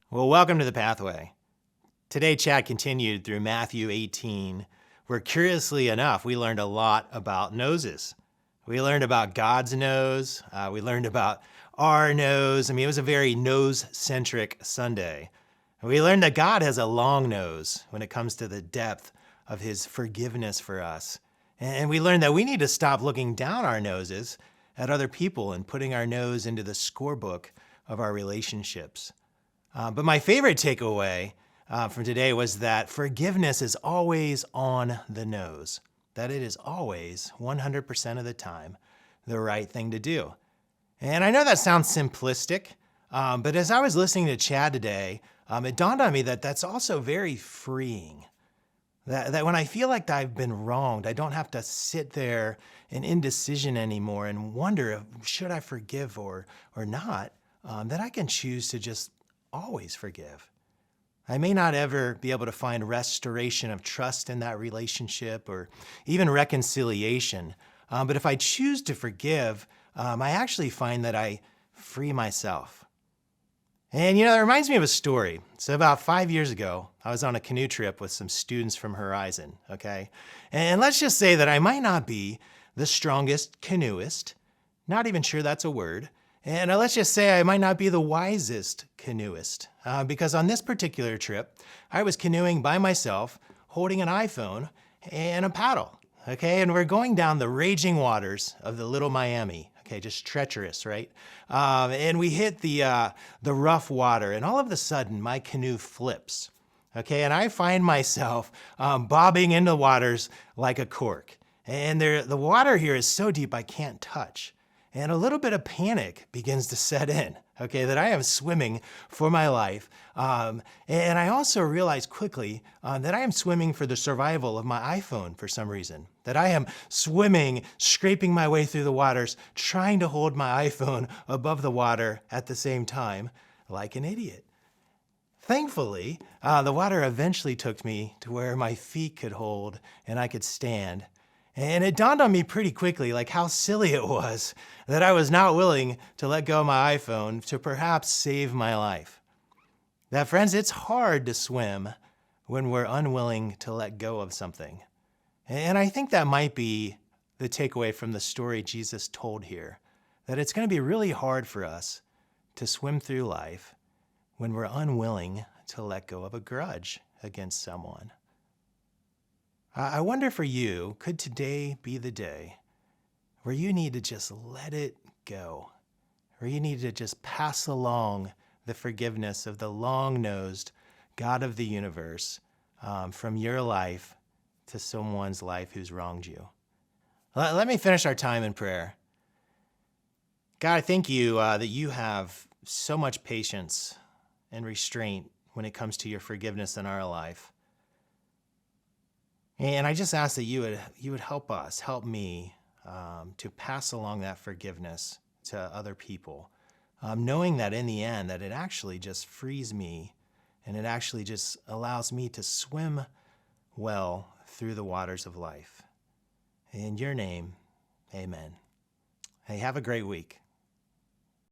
Well, welcome to The Pathway. Today, Chad continued through Matthew 18, where curiously enough, we learned a lot about noses. We learned about God's nose. We learned about our nose. It was a very nose-centric Sunday. And we learned that God has a long nose when it comes to the depth of his forgiveness for us. And we learned that we need to stop looking down our noses at other people and putting our nose into the scorebook of our relationships. But my favorite takeaway from today was that forgiveness is always on the nose, that it is always 100% of the time the right thing to do. And I know that sounds simplistic, but as I was listening to Chad today, it dawned on me that that's also very freeing. That when I feel like I've been wronged, I don't have to sit there in indecision anymore and wonder if, should I forgive or not, that I can choose to just always forgive. I may not ever be able to find restoration of trust in that relationship or even reconciliation, but if I choose to forgive, I actually find that I free myself. And it reminds me of a story. So about 5 years ago, I was on a canoe trip with some students from Horizon, okay? And let's just say that I might not be the strongest canoeist, not even sure that's a word, and let's just say I might not be the wisest canoeist, because on this particular trip, I was canoeing by myself, holding an iPhone and a paddle, okay? And we're going down the raging waters of the Little Miami, okay, just treacherous, right? And we hit the rough water, and all of a sudden, my canoe flips, okay? And I find myself bobbing into the waters like a cork. And the water here is so deep I can't touch. And a little bit of panic begins to set in, okay, that I am swimming for my life. And I also realize quickly that I am swimming for the survival of my iPhone for some reason, that I am swimming, scraping my way through the waters, trying to hold my iPhone above the water at the same time, like an idiot. Thankfully, the water eventually took me to where my feet could hold and I could stand. And it dawned on me pretty quickly, like how silly it was that I was not willing to let go of my iPhone to perhaps save my life. That, friends, it's hard to swim when we're unwilling to let go of something. And I think that might be the takeaway from the story Jesus told here, that it's going to be really hard for us to swim through life when we're unwilling to let go of a grudge against someone. I wonder for you, could today be the day where you need to just let it go, where you need to just pass along the forgiveness of the long-nosed God of the universe from your life to someone's life who's wronged you? Let me finish our time in prayer. God, I thank you that you have so much patience and restraint when it comes to your forgiveness in our life. And I just ask that you would help us, help me to pass along that forgiveness to other people, knowing that in the end that it actually just frees me and it actually just allows me to swim well through the waters of life. In your name, amen. Hey, have a great week.